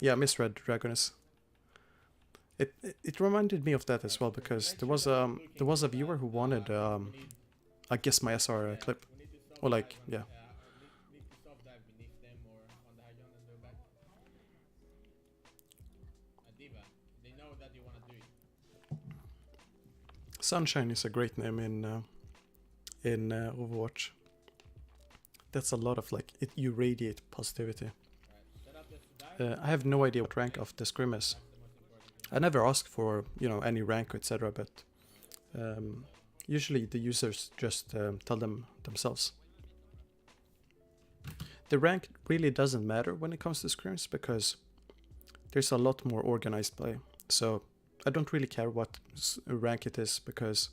Yeah, misread Dragoness. It reminded me of that as well, because there was a viewer who wanted I guess my SR clip, or like, yeah. Need to soft dive beneath them or on the high ground and go back. Diva, they know that you want to do it. Sunshine is a great name in Overwatch. That's a lot of like you radiate positivity. Right. Set up the dive. I have no idea what rank of the Scrim is. That's the most important thing. I never ask for any rank, etc. But usually the users just tell them themselves. The rank really doesn't matter when it comes to scrims, because there's a lot more organized play. So I don't really care what rank it is, because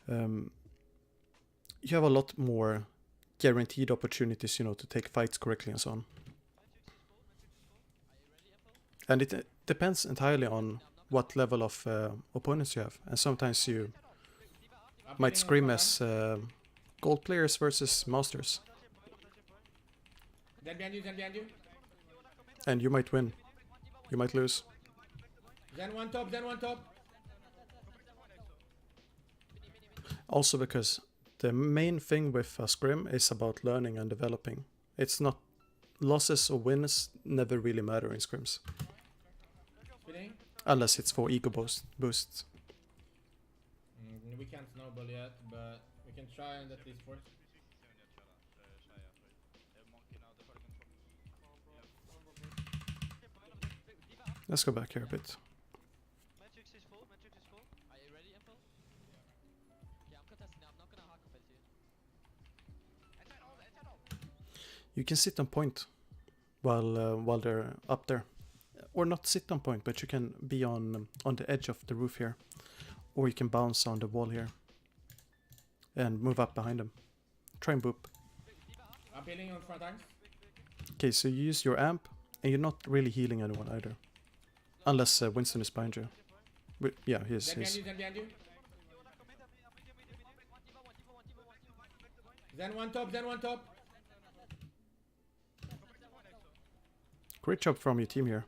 you have a lot more guaranteed opportunities, to take fights correctly and so on. And it depends entirely on what level of opponents you have. And sometimes you might scream as gold players versus masters. Zen behind you, Zen behind you. And you might win. You might lose. Zen one top, Zen one top. Also because the main thing with a scrim is about learning and developing. It's not losses or wins never really matter in scrims. Spinning. Unless it's for ego boosts. We can't snowball yet, but we can try and at least force. Let's go back here a bit. Matrix is full. Are you ready, Info? Yeah, I'm contesting now. I'm not gonna hard compete you. You can sit on point while they're up there. Or not sit on point, but you can be on the edge of the roof here. Or you can bounce on the wall here. And move up behind them. Try and boop. I'm peeling on front arms. Okay, so you use your amp, and you're not really healing anyone either. Unless Winston is behind you. But, yeah, he is. Zen behind you, Zen behind you. Zen one top, Zen one top. Great job from your team here.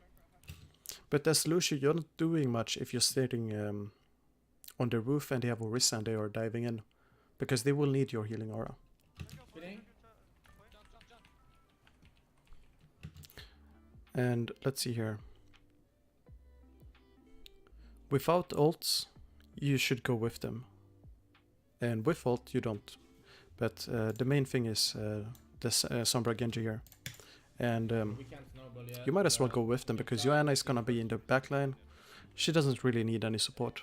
But as Lucio, you're not doing much if you're sitting on the roof and they have Orisa and they are diving in. Because they will need your healing aura. Spinning. And let's see here. Without ults, you should go with them. And with ult, you don't. But the main thing is this Sombra Genji here. And We can't snowball yet. you might as well go with them, because Joanna is gonna be in the backline. She doesn't really need any support.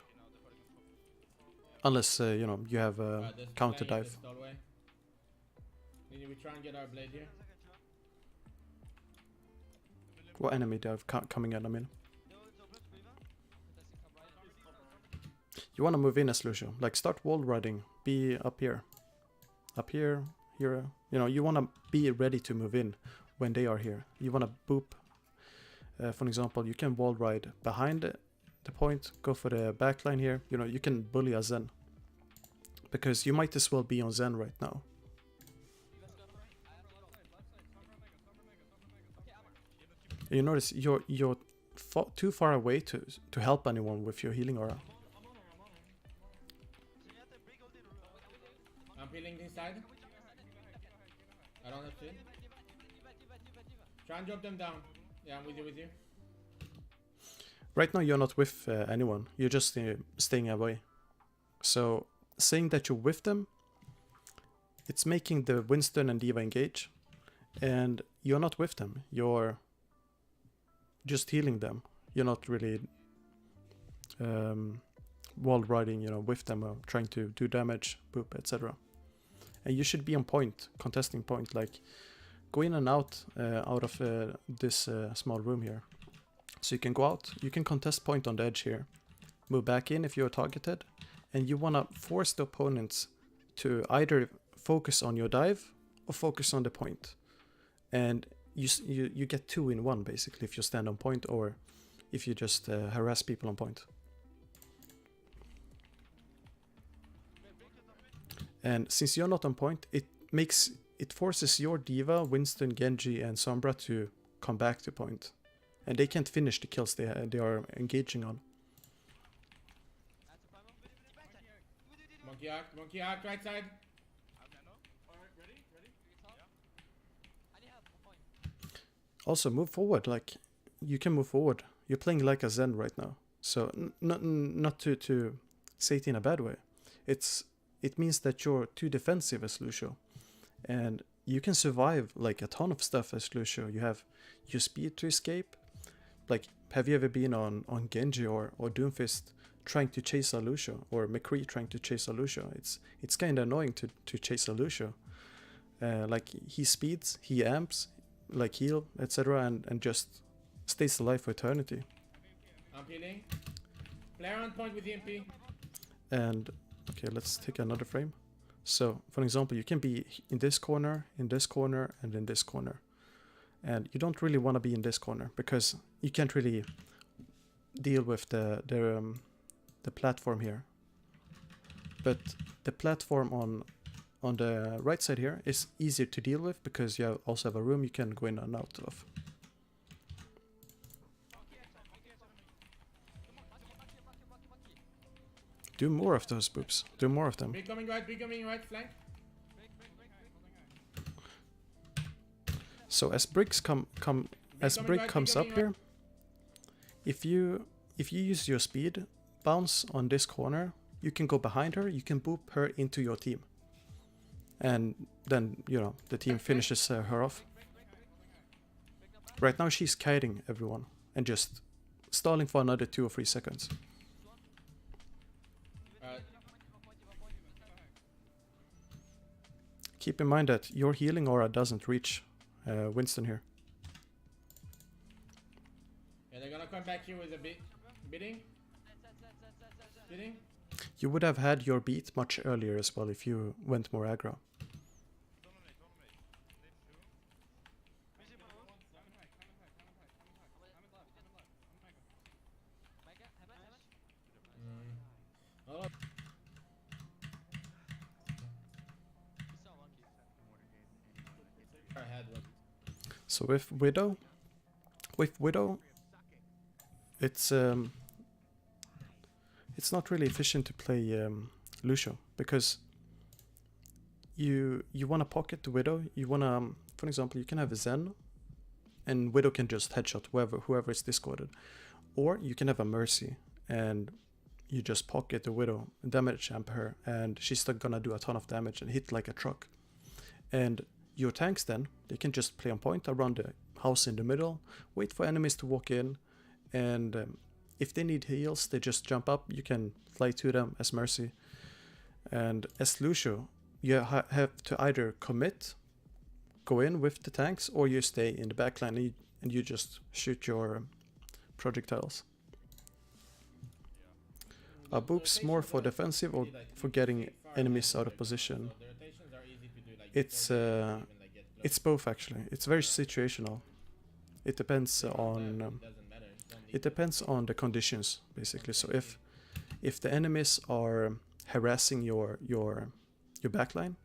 Unless, you have counter dive. We try and get our blade here. What enemy dive coming in, I mean. You wanna move in as Lucio. Like, start wall riding. Be up here. Up here, here. You wanna be ready to move in when they are here. You wanna boop. For example, you can wall ride behind the point. Go for the backline here. You can bully a Zen. Because you might as well be on Zen right now. You notice you're too far away to help anyone with your healing aura. I'm peeling this side. I don't have to. Try and drop them down. Yeah, I'm with you. Right now you're not with anyone. You're just staying away. So saying that you're with them, it's making the Winston and Diva engage. And you're not with them. You're just healing them. You're not really wall riding, with them or trying to do damage, boop, etc. And you should be on point, contesting point, like go in and out of this small room here. So you can go out, you can contest point on the edge here, move back in if you're targeted, and you want to force the opponents to either focus on your dive or focus on the point. And you get 2 in 1 basically if you stand on point or if you just harass people on point. And since you're not on point, it forces your Diva, Winston, Genji, and Sombra to come back to point. And they can't finish the kills they are engaging on. Monkey arc, right side. Also, move forward. Like, you can move forward. You're playing like a Zen right now. So, not to say it in a bad way. It means that you're too defensive as Lucio. And you can survive like a ton of stuff as Lucio. You have your speed to escape. Like, have you ever been on Genji or Doomfist trying to chase a Lucio? Or McCree trying to chase a Lucio? It's kind of annoying to chase a Lucio. Like, he speeds, he amps, like heal, etc. and just stays alive for eternity. I'm healing. Player on point with EMP. And, okay, let's take another frame. So, for example, you can be in this corner, and in this corner. And you don't really want to be in this corner, because you can't really deal with the platform here. But the platform on the right side here is easier to deal with, because you also have a room you can go in and out of. Do more of those boops. Do more of them. Becoming right flank. So as bricks as brick comes up here, if you use your speed bounce on this corner, you can go behind her, you can boop her into your team. And then, you know, the team finishes her off. Right now she's kiting everyone and just stalling for another 2 or 3 seconds. Keep in mind that your healing aura doesn't reach Winston here. Yeah, they're gonna come back here with a bidding. You would have had your beat much earlier as well if you went more aggro. So with Widow, it's not really efficient to play Lucio, because you want to pocket the Widow. You want to, for example, you can have a Zen, and Widow can just headshot whoever is discorded, or you can have a Mercy and you just pocket the Widow, damage amp her, and she's still gonna do a ton of damage and hit like a truck. And your tanks then, they can just play on point around the house in the middle, wait for enemies to walk in, and if they need heals, they just jump up, you can fly to them as Mercy. And as Lucio, you have to either commit, go in with the tanks, or you stay in the backline and you just shoot your projectiles. Are boops more for defensive or for getting enemies out of position? It's both actually. It's very situational. It depends on the conditions basically. So if the enemies are harassing your backline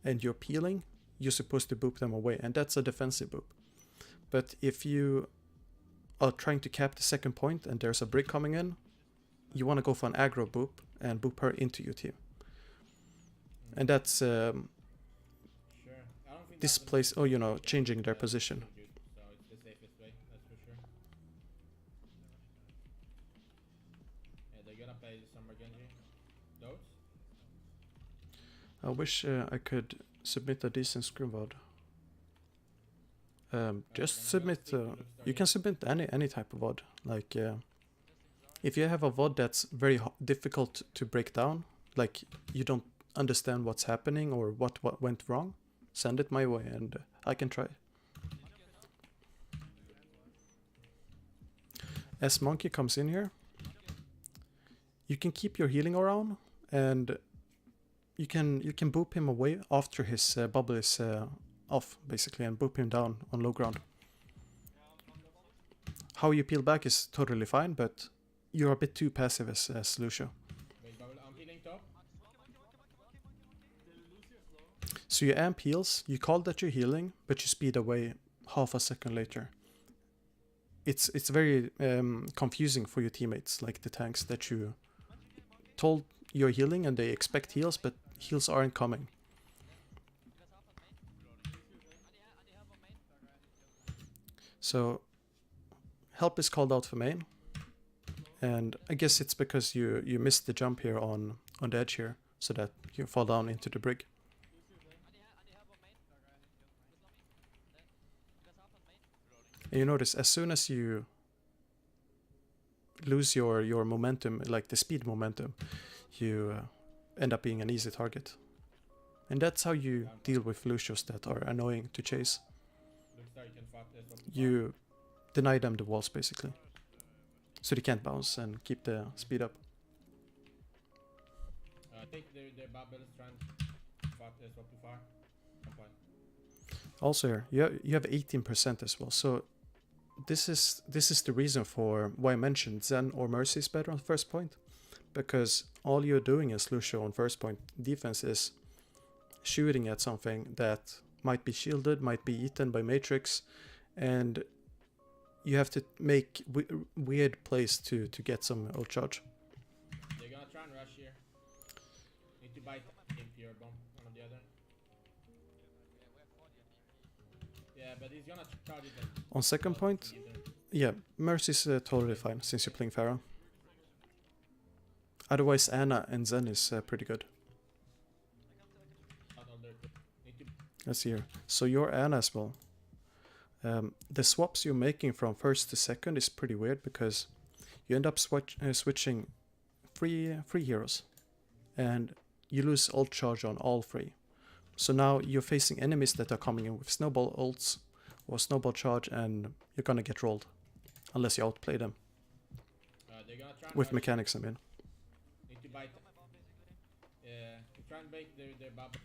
and you're peeling, you're supposed to boop them away, and that's a defensive boop. But if you are trying to cap the second point and there's a brick coming in, you want to go for an aggro boop and boop her into your team. And that's displace, or changing their position. So it's the safest way, that's for sure. Yeah, they're gonna play Summer Genji. Those? I wish I could submit a decent Scrim VOD. Just submit. You can submit any type of VOD. Like, if you have a VOD that's very difficult to break down, like you don't understand what's happening or what went wrong, send it my way and I can try. As Monkey comes in here, you can keep your healing around, and you can boop him away after his bubble is off, basically, and boop him down on low ground. How you peel back is totally fine, but you're a bit too passive as Lucio. Wait, bubble, I'm peeling top. So you amp heals, you call that you're healing, but you speed away half a second later. it's very confusing for your teammates, like the tanks, that you told you're healing and they expect heals, but heals aren't coming. So help is called out for main, and I guess it's because you missed the jump here on the edge here, so that you fall down into the brig. And you notice as soon as you lose your momentum, like the speed momentum, you end up being an easy target. And that's how you deal with Lucios that are annoying to chase. You deny them the walls basically, so they can't bounce and keep the speed up. I think their bubble is trying to fuck this up too far. Also here, you have 18% as well, so this is the reason for why I mentioned Zen or Mercy is better on first point, because all you're doing as Lucio on first point defense is shooting at something that might be shielded, might be eaten by Matrix, and you have to make weird plays to get some ult charge. They're gonna try and rush here. Need to bite your bomb, one or the other. Yeah, but he's gonna charge it. On second point, yeah, Mercy's totally fine since you're playing Pharah. Otherwise, Ana and Zen is pretty good. Let's see here. So you're Ana as well. The swaps you're making from first to second is pretty weird, because you end up switching three heroes, and you lose ult charge on all three. So now you're facing enemies that are coming in with snowball ults or snowball charge, and you're gonna get rolled unless you outplay them. With mechanics, I mean. Need to bite. Yeah, try and break their bubble.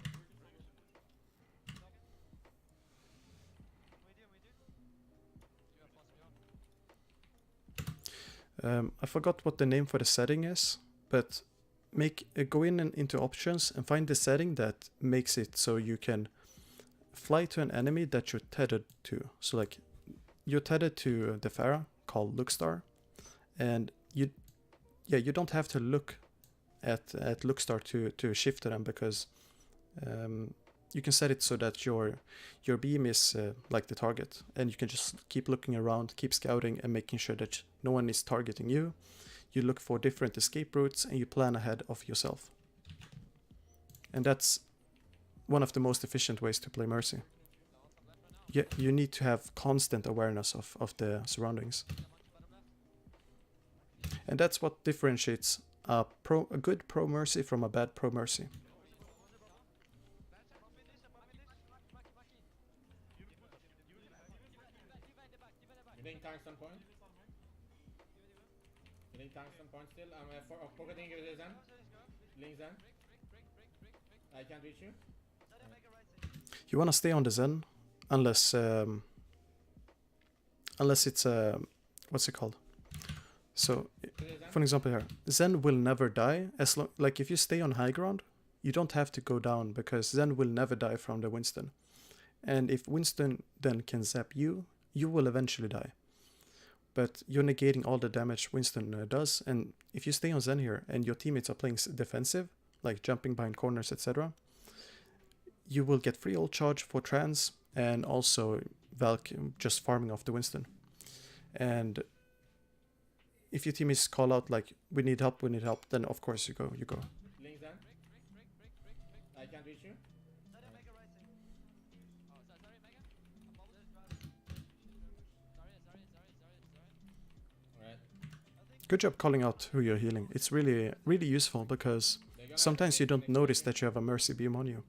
I forgot what the name for the setting is, but go in and into options and find the setting that makes it so you can fly to an enemy that you're tethered to. So like you're tethered to the Pharah called Lookstar, and you don't have to look at Lookstar to shift to them, because you can set it so that your beam is like the target, and you can just keep looking around, keep scouting and making sure that no one is targeting you. You look for different escape routes and you plan ahead of yourself. And that's one of the most efficient ways to play Mercy. You need to have constant awareness of the surroundings. And that's what differentiates a good pro Mercy from a bad pro Mercy. Getting tungsten point. Getting tungsten point still. I'm forgetting Zen. Ling Zen. I can't reach you. You wanna stay on the Zen unless it's what's it called? So for example here, Zen will never die as long, like if you stay on high ground, you don't have to go down, because Zen will never die from the Winston. And if Winston then can zap you, you will eventually die. But you're negating all the damage Winston does, and if you stay on Zen here and your teammates are playing defensive, like jumping behind corners, etc., you will get free ult charge for trans, and also Valk just farming off the Winston. And if your teammates call out like, we need help, then of course you go. Ling Zen. I can't reach you. Good job calling out who you're healing. It's really, really useful, because sometimes you don't notice that you have a Mercy beam on you.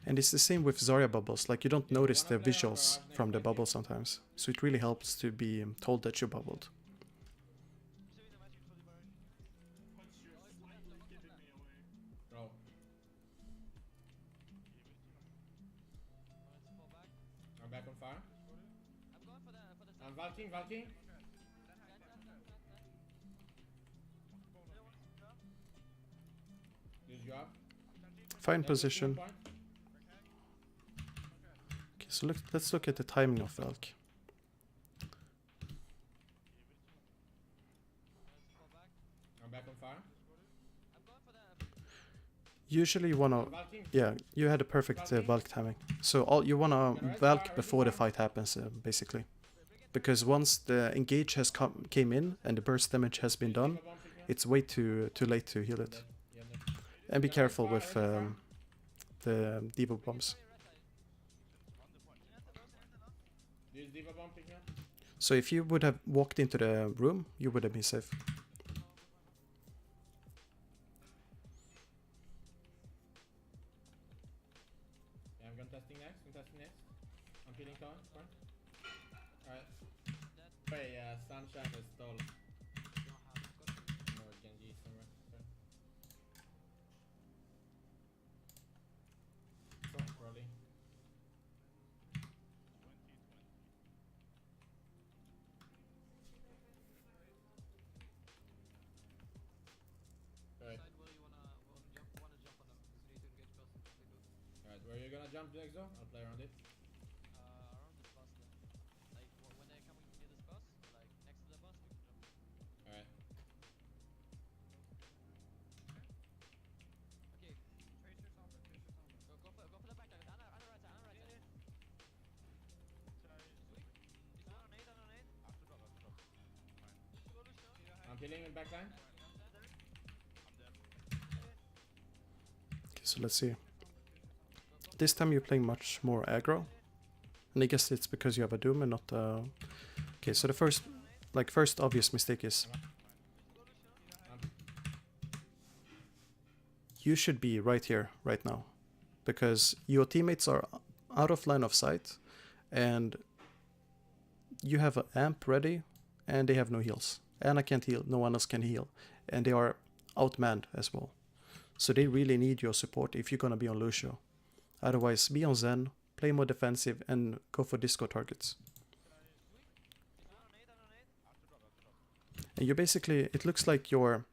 And it's the same with Zarya bubbles, like you don't notice the visuals from the bubble sometimes. So it really helps to be told that you bubbled. Bro. I'm back on fire. I'm valking. Good job. Fine position. Okay, so let's look at the timing of Valk. Usually you wanna, Valking? yeah, you had a perfect Valk timing. So all you wanna Valk before the fight happens, basically, because once the engage has came in and the burst damage has been done, Diva bomb pick me up. it's way too late to heal it. Yeah, no. And be Can I careful fire? with Ready, fire? the Diva bombs. Use Diva bomb pick me up. So if you would have walked into the room, you would have been safe. Yeah, I'm contesting next. Contesting next. I'm peeling tower. Fine. Alright. Wait, Sunshine is stole. More Genji somewhere. Sorry. Stop rolling. Alright. Alright, where are you gonna jump next though? I'll play around it. Around this bus then. Like when they're coming near this bus, like next to the bus, we can jump. Alright. Okay. Go for the back line. Anna right side. Anna right side. Sweep. He's on eight. I'm peeling in backline. Okay, so let's see. This time you're playing much more aggro, and I guess it's because you have a Doom and not. Okay, so the first obvious mistake is you should be right here, right now, because your teammates are out of line of sight, and you have an amp ready, and they have no heals. Anna can't heal, no one else can heal, and they are outmanned as well. So they really need your support if you're gonna be on Lucio. Otherwise, be on Zen, play more defensive, and go for disco targets. And you basically, it looks like you're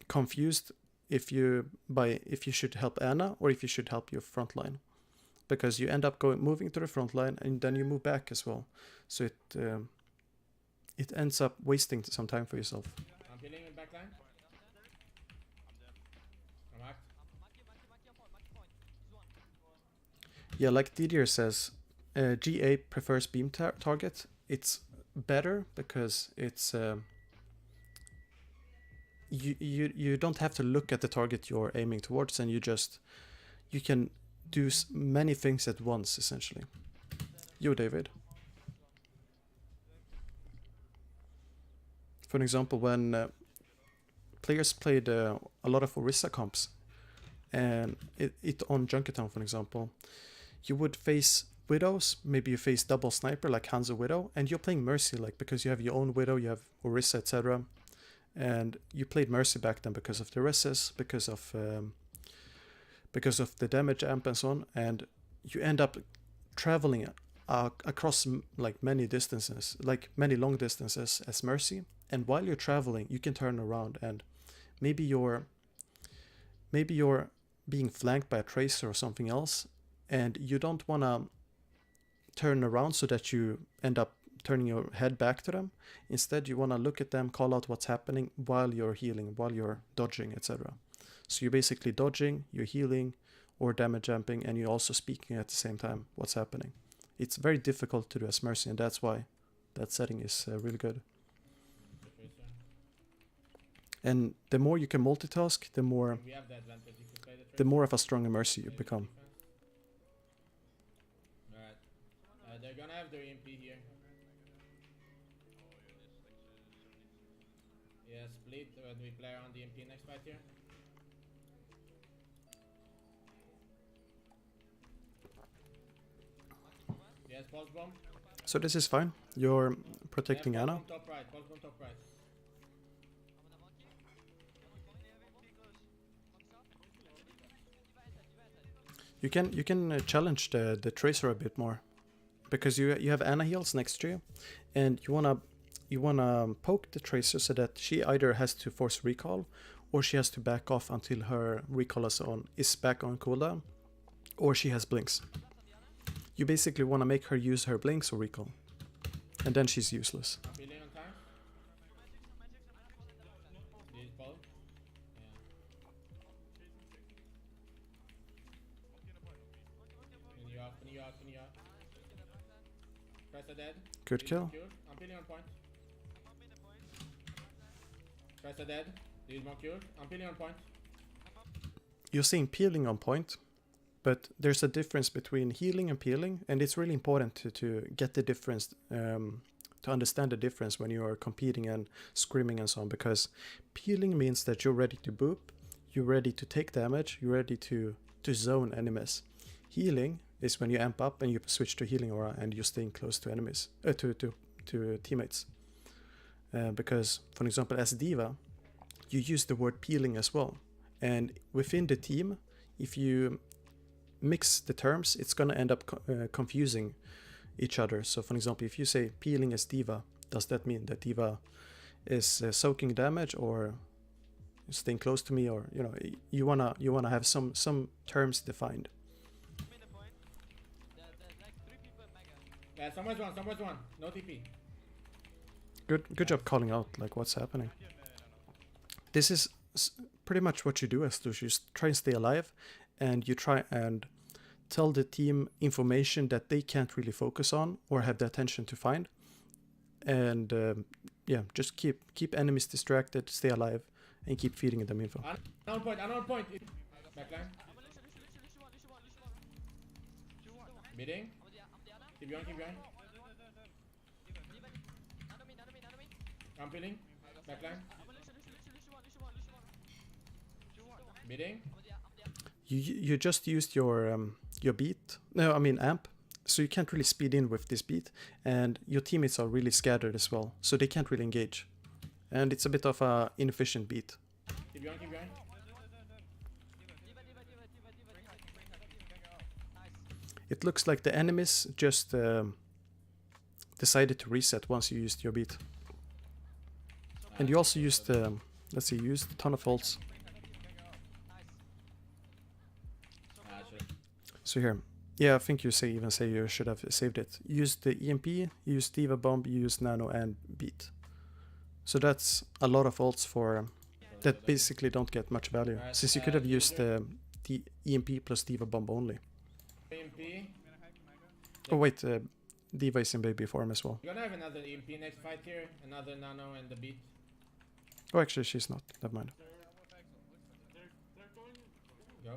confused if you should help Anna or if you should help your front line, because you end up moving to the front line and then you move back as well. So it ends up wasting some time for yourself. I'm peeling in backline. I'm hacked. Yeah, like Didier says, GA prefers beam target. It's better because it's you don't have to look at the target you're aiming towards, and you can do many things at once essentially. You, David. For example, when players played a lot of Orisa comps, and it on Junkertown, for example, you would face Widows, maybe you face double sniper like Hanzo Widow, and you're playing Mercy, like because you have your own Widow, you have Orisa, etc. And you played Mercy back then because of the reses, because of the damage amp and so on, and you end up traveling across like many distances, like many long distances as Mercy. And while you're traveling, you can turn around, and maybe you're being flanked by a tracer or something else, and you don't want to turn around so that you end up turning your head back to them. Instead, you want to look at them, call out what's happening while you're healing, while you're dodging, etc. So you're basically dodging, you're healing, or damage jumping, and you're also speaking at the same time what's happening. It's very difficult to do as Mercy, and that's why that setting is really good. And the more you can multitask, the more We have the advantage if you play the the more of a stronger Mercy you become. Alright. They're gonna have their EMP here. Yeah, split when we play around the EMP next fight here. Yes, pulse bomb. So this is fine. You're protecting Yeah, Anna. pulse bomb top right, pulse bomb top right. You can challenge the tracer a bit more, because you have Anna heals next to you, and you wanna poke the tracer so that she either has to force recall, or she has to back off until her recall is back on cooldown, or she has blinks. You basically wanna make her use her blinks or recall, and then she's useless. I'm feeling on time. This pulse. Yeah. Guys are dead. Good Lead kill. more cured. I'm peeling on point. Guys are dead. Lead more cured. I'm peeling on point. You're seeing peeling on point, but there's a difference between healing and peeling, and it's really important to get the difference, to understand the difference when you are competing and scrimming and so on, because peeling means that you're ready to boop, you're ready to take damage, you're ready to zone enemies. Healing is when you amp up and you switch to healing aura and you're staying close to enemies, to teammates. Because, for example, as Diva, you use the word peeling as well. And within the team, if you mix the terms, it's going to end up confusing each other. So, for example, if you say peeling as Diva, does that mean that Diva is soaking damage or staying close to me, or you wanna have some terms defined? Yeah, someone's one. No TP. Good job calling out like what's happening. This is pretty much what you do as Lucio. You try and stay alive, and you try and tell the team information that they can't really focus on or have the attention to find. And yeah, just keep enemies distracted, stay alive, and keep feeding them info. On point. Backline. Bidding. Keep going. I'm peeling. Backline. Bidding. You just used your beat. No, I mean amp. So you can't really speed in with this beat, and your teammates are really scattered as well, so they can't really engage. And it's a bit of a inefficient beat. Keep going. It looks like the enemies just decided to reset once you used your beat. And you also used, let's see, you used a ton of ults. So here, yeah, I think you even say you should have saved it. You used the EMP, you used Diva Bomb, you used Nano and Beat. So that's a lot of ults for that basically don't get much value, since you could have used the EMP plus Diva Bomb only. EMP. Oh wait, Diva is in baby form as well. You're gonna have another EMP next fight here, another Nano and the Beat. Oh, actually she's not, never mind. Goes.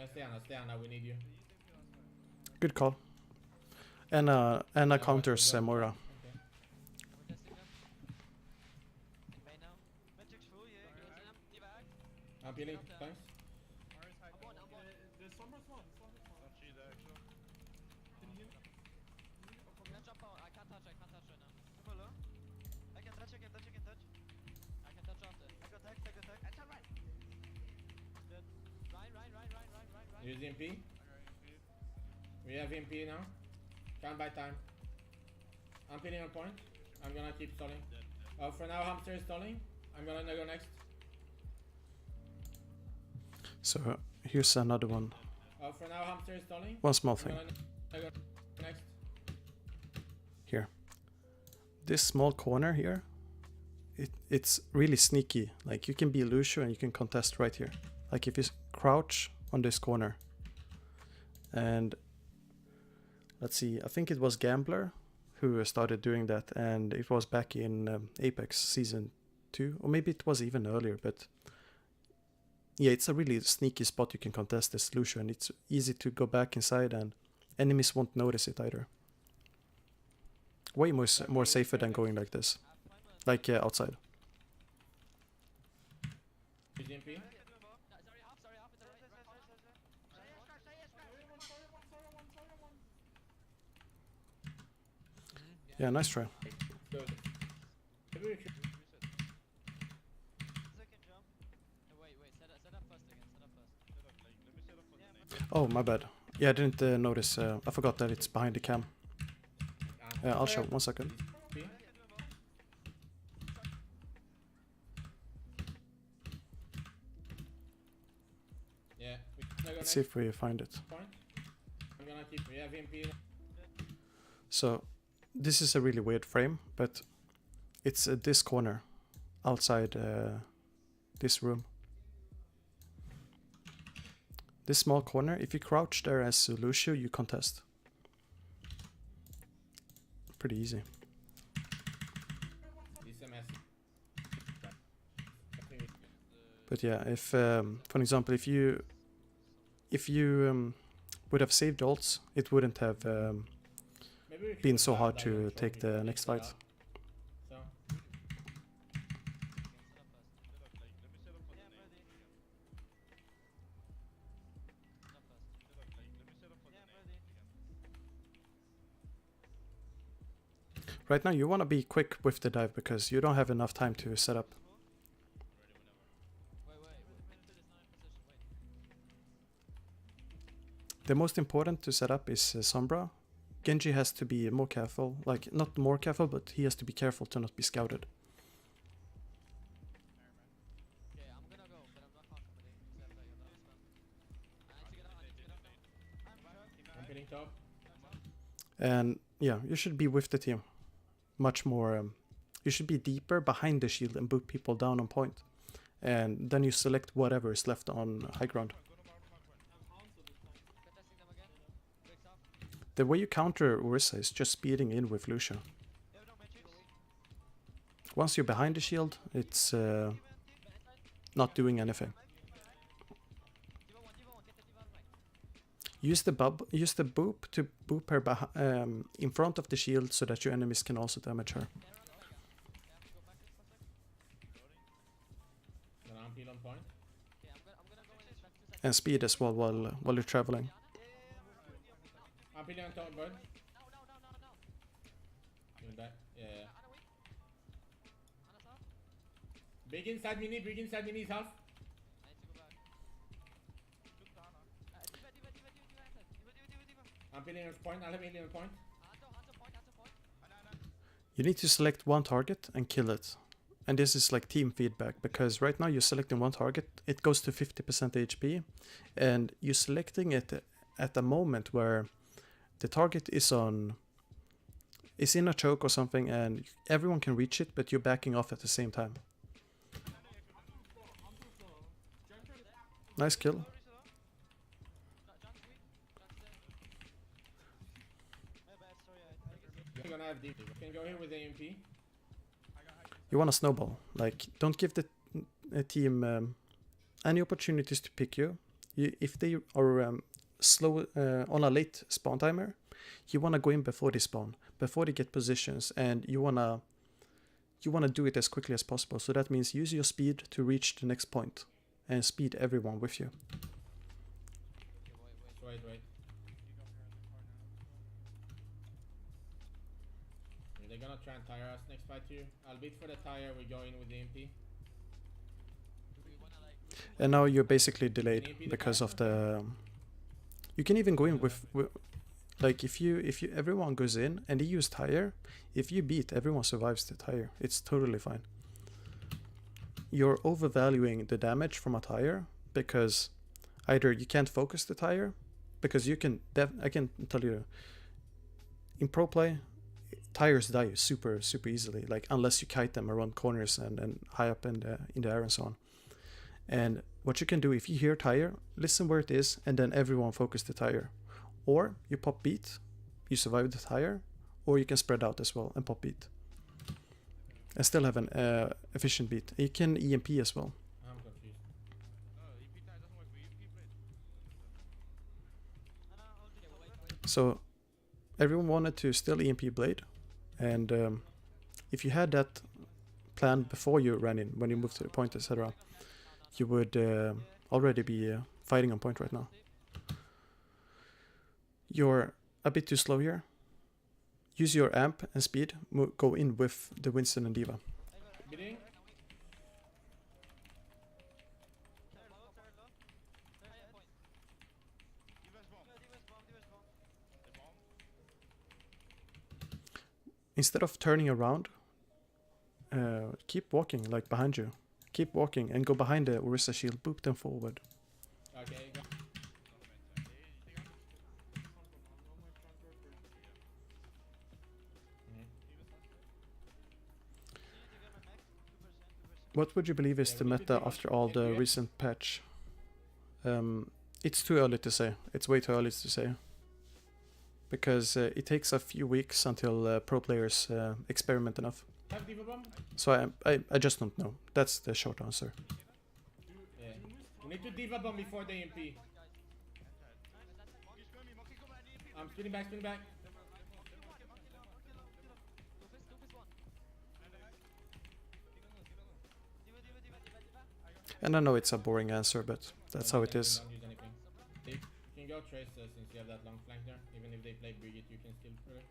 Okay. Stay on, we need you. Good call. And counters Moira. I'm peeling, thanks. Use EMP. We have EMP now. Can't buy time. I'm peeling on point. I'm gonna keep stalling. For now, Hamster is stalling. I'm gonna go next. So here's another one. For now, Hamster is stalling. One small thing. I'm gonna go next. Here. This small corner here, it's really sneaky. Like you can be Lucio and you can contest right here. Like if you crouch on this corner. And let's see, I think it was Gambler who started doing that, and it was back in Apex Season 2, or maybe it was even earlier, but yeah, it's a really sneaky spot you can contest this Lucio, and it's easy to go back inside and enemies won't notice it either. Way more safer than going like this, like outside. EMP. Yeah, nice try. Good. Maybe we should. Oh, my bad. Yeah, I didn't notice. I forgot that it's behind the cam. I'll show. 1 second. Yeah. Let's see if we find it. I'm gonna keep. We have EMP. So this is a really weird frame, but it's this corner outside this room. this small corner, if you crouch there as Lucio, you contest. Pretty easy. It's a mess. But yeah, if for example, if you would have saved ults, it wouldn't have Maybe we been could so have hard like to a take trophy the for next this fight. setup. So, Right now, you want to be quick with the dive because you don't have enough time to set up. The most important to set up is Sombra. Genji has to be more careful, like not more careful, but he has to be careful to not be scouted. Okay, I'm gonna go, but I'm not hard committing. Except that you're not I need to get out, I'm hitting top. And yeah, you should be with the team. Much more, you should be deeper behind the shield and boot people down on point. And then you select whatever is left on high ground. Contesting them again. Breaks off. The way you counter Orisa is just speeding in with Lucio. Yeah, no matrix. Once you're behind the shield, it's not doing anything. D.Va 1, get the D.Va out of my. Use the boop to boop her in front of the shield so that your enemies can also damage her. Okay, I have to go back in for a sec. Gonna unpeel on point. Okay, I'm gonna go in back 2 seconds. And speed as well while you're traveling. Unpeeling on top, bird. No. Doing that. Yeah. Ana weak. Ana's half. Big inside mini is half. I need to go back. D.Va. Unpeeling on point, I'll have healing on point. Hanzo point. You need to select one target and kill it. And this is like team feedback, because right now you're selecting one target, it goes to 50% HP, and you're selecting it at a moment where the target is in a choke or something, and everyone can reach it, but you're backing off at the same time. Nice kill. You're gonna have deep. Can go here with AMP. You want to snowball. Like, don't give the team any opportunities to pick you. If they are slow on a late spawn timer, you want to go in before they spawn, before they get positions, and you wanna do it as quickly as possible. So that means use your speed to reach the next point and speed everyone with you. Wait. They're gonna try and tire us next fight here. I'll beat for the tire, we go in with the MP. And now you're basically delayed because of the. You can even go in with like if everyone goes in and they use tire, if you beat, everyone survives the tire. It's totally fine. You're overvaluing the damage from a tire because either you can't focus the tire, because you can. I can tell you, in pro play, tires die super easily. Like unless you kite them around corners and high up in the air and so on. And what you can do, if you hear tire, listen where it is, and then everyone focus the tire. Or you pop beat, you survive the tire, or you can spread out as well and pop beat. And still have an efficient beat. You can EMP as well. I'm confused. So everyone wanted to still EMP Blade. And if you had that planned before you ran in, when you moved to the point, etc., you would already be fighting on point right now. You're a bit too slow here. Use your amp and speed. Go in with the Winston and D.Va. Bidding. Instead of turning around, keep walking like behind you. Keep walking and go behind the Orisa shield. Boop them forward. Okay, go. What would you believe is Yeah, the we need to meta do after all the FPS. recent patch? It's too early to say. It's way too early to say. Because it takes a few weeks until pro players experiment enough. Have Diva Bomb? So I just don't know. That's the short answer. Yeah. We need to Diva Bomb before the EMP. I'm spinning back, spinning back. And I know it's a boring answer, but that's how it is. Don't use anything. You can go Trace since you have that long flank there. Even if they play Brigitte, you can still play.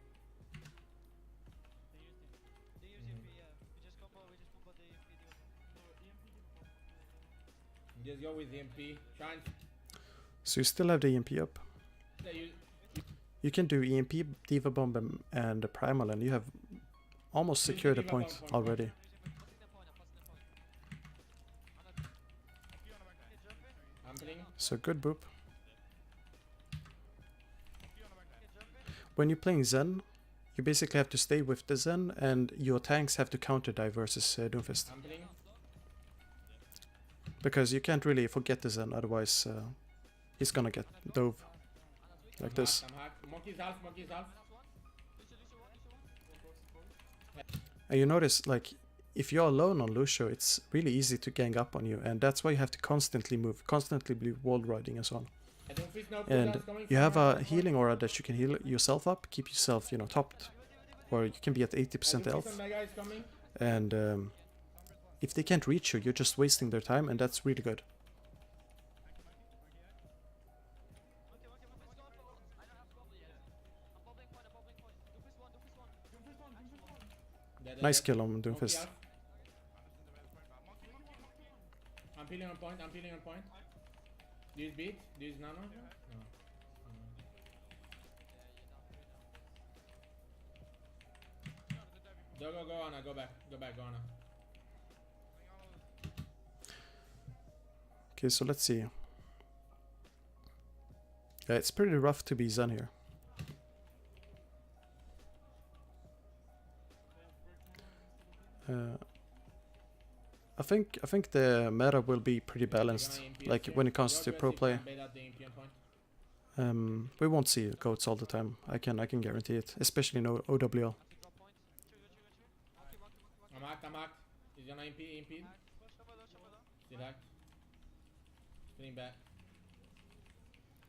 They use EMP, yeah. We just combo the EMP. Just go with EMP. Try and So you still have the EMP up. you You can do EMP, Diva Bomb, and the Primal, and you have almost secured a point already. I'm playing. So good boop. When you're playing Zen, you basically have to stay with the Zen, and your tanks have to counter dive versus Doomfist. I'm playing. Because you can't really forget the Zen, otherwise he's gonna get dove like this. I'm hacked. Monkey's half, monkey's half. And you notice, like, if you're alone on Lucio, it's really easy to gang up on you, and that's why you have to constantly move, constantly be wall riding and so on. And you have a healing aura that you can heal yourself up, keep yourself, you know, topped, or you can be at 80% health. And if they can't reach you, you're just wasting their time, and that's really good. Nice kill on Doomfist. I'm peeling on point, I'm peeling on point. Do you beat? Do you nano? No. Go, Anna, go back, go Anna. Okay, so let's see. Yeah, it's pretty rough to be Zen here. I think the meta will be pretty balanced, like when it comes to pro play. We won't see goats all the time. I can guarantee it, especially in OWL. I'm hacked. He's gonna impede. Still hacked. Spinning back.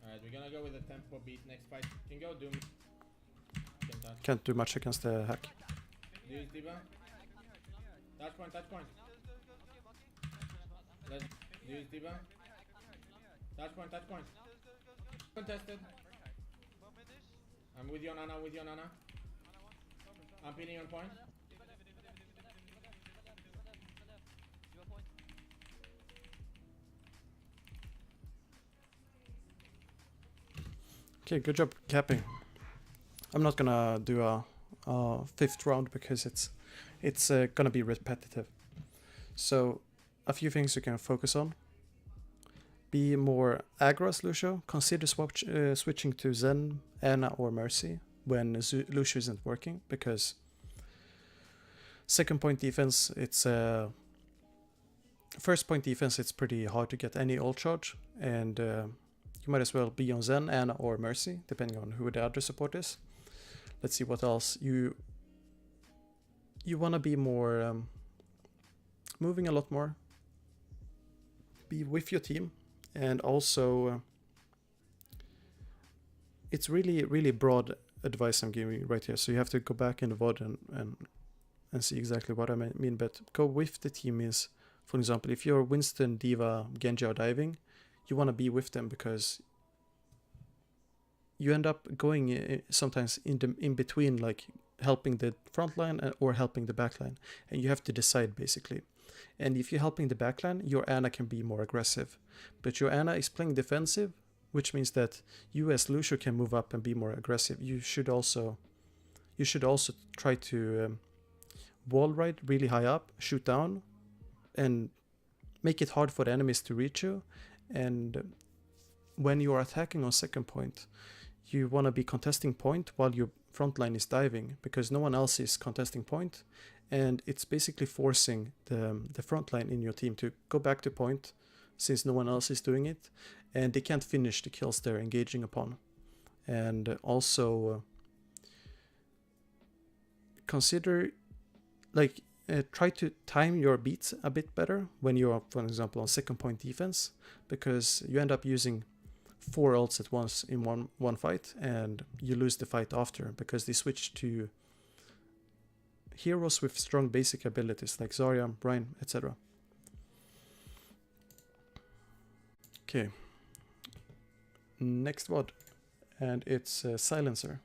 Alright, we're gonna go with a tempo beat next fight. Can go Doom. Can't do much against the hack. Do you Diva? Touch point. Let's do you Diva? Touch point. Contested. I'm with you, Nana, I'm pinning on point. Okay, good job capping. I'm not gonna do a fifth round because it's gonna be repetitive. So a few things you can focus on. Be more aggro as Lucio. Consider switching to Zen, Anna, or Mercy when Lucio isn't working, because second point defense, it's first point defense, it's pretty hard to get any ult charge, and you might as well be on Zen, Anna, or Mercy, depending on who the other support is. Let's see what else. You want to be more moving a lot more. Be with your team, and also it's really broad advice I'm giving right here. So you have to go back in the VOD and see exactly what I mean. But go with the team is, for example, if you're Winston, Diva, Genji are diving, you want to be with them, because you end up going sometimes in between, like helping the front line or helping the back line, and you have to decide basically. And if you're helping the back line, your Ana can be more aggressive, but your Ana is playing defensive, which means that you as Lucio can move up and be more aggressive. You should also try to wall ride really high up, shoot down, and make it hard for the enemies to reach you. And when you are attacking on second point, you want to be contesting point while your front line is diving, because no one else is contesting point, and it's basically forcing the front line in your team to go back to point, since no one else is doing it, and they can't finish the kills they're engaging upon. And also consider, like, try to time your beats a bit better when you're, for example, on second point defense, because you end up using 4 ults at once in one fight, and you lose the fight after because they switch to heroes with strong basic abilities like Zarya, Brine, etc. Okay, next VOD, and it's Silencer.